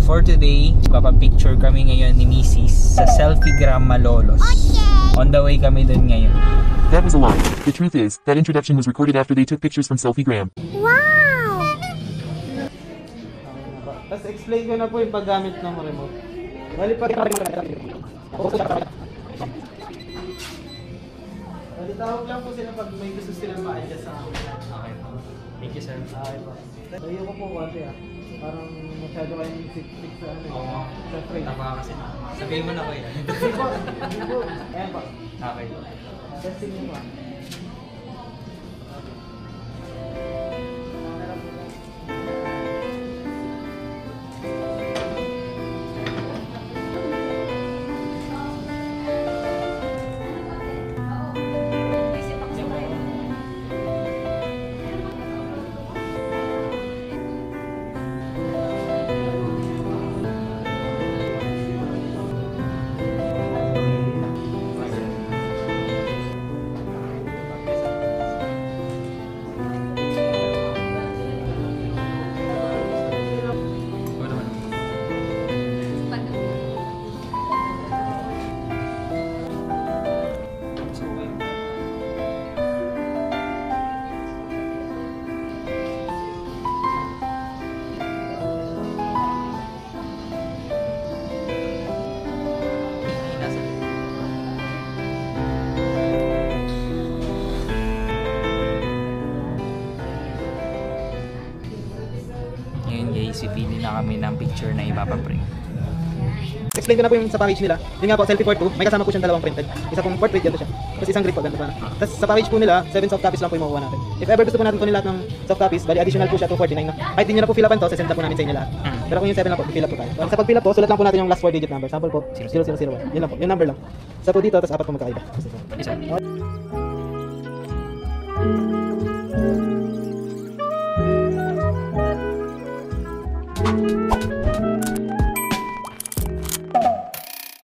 for today, papapicture kami ngayon ni Mrs. sa Selfiegram Malolos. On the way kami dun ngayon. That was a lie. The truth is, that introduction was recorded after they took pictures from Selfiegram. Wow! Tapos explain ko na po yung paggamit ng remote. Bali tawag lang po sila pag may gusto silang ma-adjust sa akin. Okay po. Thank you, sir. Okay po. Tayo ko po kasi parang masyado kayong sik-sik sa ano. Oo. Sa frame. Tama kasi na. Sabihin mo na ko yan. Hindi po. Hindi po. Ayan po. Okay. Testing mo pa. Ngayon guys, pipili na kami ng picture na ipapaprint. Explain ko na po yung sa package nila. Yun nga po, selfie port 2. May kasama po siyang dalawang printed. Isa pong portrait, ganito siya. Tapos isang grid po, ganito pa na. Tapos sa package po nila, 7 soft copies lang po yung makuha natin. If ever gusto po natin kunin lahat ng soft copies, bali additional po siya 249 na. Kahit di nyo na po fill upan to, sasend na po namin sa inyo lahat. Pero kung yung 7 lang po, fill up po tayo. Sa pag-fill up po, sulat lang po natin yung last 4 digit number. Sample po, 0001. Yun lang po, yung number lang. Sa po dito, tapos apat po magkaiba. Isa.